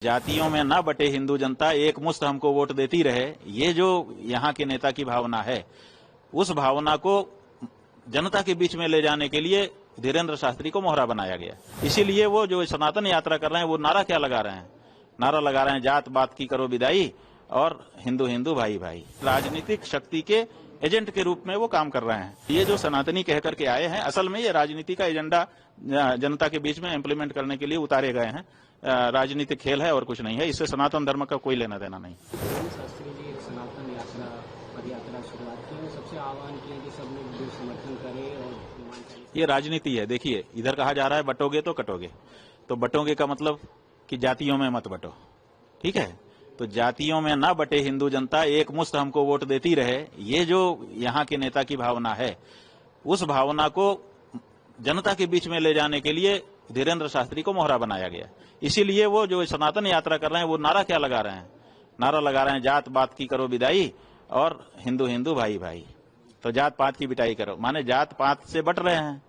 जातियों में ना बटे हिंदू जनता, एक मुश्त हमको वोट देती रहे, ये जो यहाँ के नेता की भावना है, उस भावना को जनता के बीच में ले जाने के लिए धीरेन्द्र शास्त्री को मोहरा बनाया गया। इसीलिए वो जो सनातन यात्रा कर रहे हैं, वो नारा क्या लगा रहे हैं? नारा लगा रहे हैं, जात पात की करो विदाई और हिंदू हिंदू भाई भाई। राजनीतिक शक्ति के एजेंट के रूप में वो काम कर रहे हैं। ये जो सनातनी कह करके आए हैं, असल में ये राजनीति का एजेंडा जनता के बीच में इम्प्लीमेंट करने के लिए उतारे गए हैं। राजनीतिक खेल है और कुछ नहीं है। इससे सनातन धर्म का कोई लेना देना नहीं। शास्त्री जी सनातन यात्रा पदयात्रा शुरुआत की है, सबसे आह्वान किया कि सब लोग समर्थन करें और ये राजनीति है। देखिए, इधर कहा जा रहा है बटोगे तो कटोगे, तो बटोगे का मतलब कि जातियों में मत बटो, ठीक है? तो जातियों में ना बटे हिंदू जनता, एक मुश्त हमको वोट देती रहे, ये जो यहाँ के नेता की भावना है, उस भावना को जनता के बीच में ले जाने के लिए धीरेन्द्र शास्त्री को मोहरा बनाया गया। इसीलिए वो जो सनातन यात्रा कर रहे हैं, वो नारा क्या लगा रहे हैं? नारा लगा रहे हैं, जात पात की करो विदाई और हिंदू हिंदू भाई भाई। तो जात पात की बिटाई करो, माने जात पात से बट रहे हैं।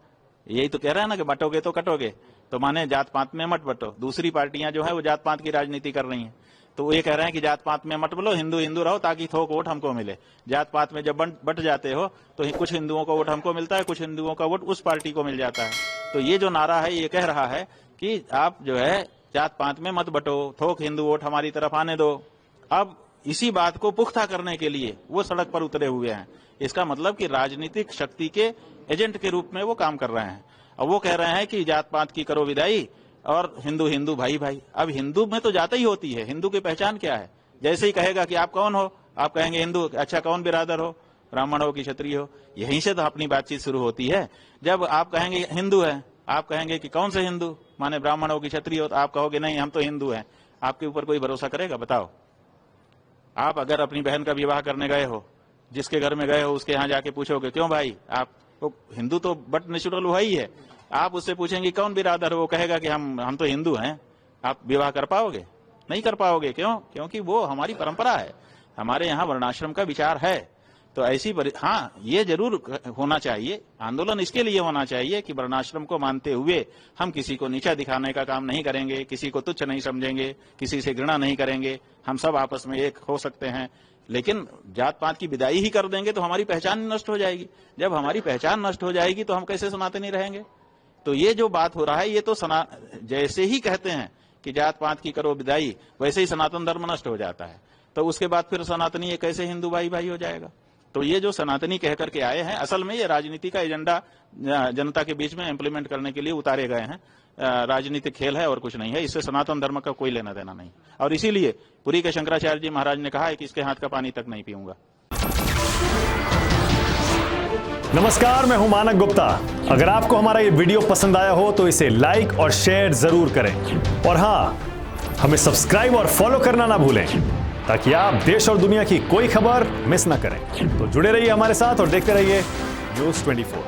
यही तो कह रहे हैं ना कि बटोगे तो कटोगे, तो माने जात पात में मत बटो। दूसरी पार्टियां जो है वो जात पात की राजनीति कर रही हैं, तो वो ये कह रहे हैं कि जात पात में मत बोलो, हिंदू हिंदू रहो ताकि थोक वोट हमको मिले। जात पात में जब बट जाते हो तो कुछ हिंदुओं का वोट हमको मिलता है, कुछ हिंदुओं का वोट उस पार्टी को मिल जाता है। तो ये जो नारा है, ये कह रहा है कि आप जो है जात पात में मत बटो, थोक हिंदू वोट हमारी तरफ आने दो। अब इसी बात को पुख्ता करने के लिए वो सड़क पर उतरे हुए हैं। इसका मतलब कि राजनीतिक शक्ति के एजेंट के रूप में वो काम कर रहे हैं। और वो कह रहे हैं कि जात पात की करो विदाई और हिंदू हिंदू भाई भाई। अब हिंदू में तो जात ही होती है, हिंदू की पहचान क्या है? जैसे ही कहेगा कि आप कौन हो, आप कहेंगे हिंदू। अच्छा, कौन बिरादर हो? ब्राह्मण हो कि क्षत्रिय हो? यहीं से तो अपनी बातचीत शुरू होती है। जब आप कहेंगे हिंदू है, आप कहेंगे कि कौन से हिंदू, माने ब्राह्मण हो कि क्षत्रिय हो, तो आप कहोगे नहीं हम तो हिंदू हैं। आपके ऊपर कोई भरोसा करेगा? बताओ। आप अगर अपनी बहन का विवाह करने गए हो, जिसके घर में गए हो उसके यहाँ जाके पूछोगे क्यों भाई, आप तो हिंदू तो बट नेचुरल हुआ ही है। आप उससे पूछेंगे कौन बिरादर हो, वो कहेगा कि हम तो हिंदू हैं। आप विवाह कर पाओगे? नहीं कर पाओगे। क्यों? क्योंकि वो हमारी परंपरा है, हमारे यहाँ वर्णाश्रम का विचार है। तो ऐसी हाँ, ये जरूर होना चाहिए, आंदोलन इसके लिए होना चाहिए कि वर्णाश्रम को मानते हुए हम किसी को नीचा दिखाने का काम नहीं करेंगे, किसी को तुच्छ नहीं समझेंगे, किसी से घृणा नहीं करेंगे। हम सब आपस में एक हो सकते हैं, लेकिन जात पात की विदाई ही कर देंगे तो हमारी पहचान नष्ट हो जाएगी। जब हमारी पहचान नष्ट हो जाएगी तो हम कैसे सनातनी रहेंगे? तो ये जो बात हो रहा है, ये तो जैसे ही कहते हैं कि जात पात की करो विदाई, वैसे ही सनातन धर्म नष्ट हो जाता है। तो उसके बाद फिर सनातनी कैसे हिंदू भाई भाई हो जाएगा? तो ये जो सनातनी कह करके आए हैं, असल में ये राजनीति का एजेंडा जनता के बीच में इम्प्लीमेंट करने के लिए उतारे गए हैं। राजनीतिक खेल है और कुछ नहीं है। इससे सनातन धर्म का कोई लेना देना नहीं। और इसीलिए पुरी के शंकराचार्य जी महाराज ने कहा है कि इसके हाथ का पानी तक नहीं पीऊंगा। नमस्कार, मैं हूं मानक गुप्ता। अगर आपको हमारा ये वीडियो पसंद आया हो तो इसे लाइक और शेयर जरूर करें। और हां, हमें सब्सक्राइब और फॉलो करना ना भूलें ताकि आप देश और दुनिया की कोई खबर मिस ना करें। तो जुड़े रहिए हमारे साथ और देखते रहिए न्यूज़ 24।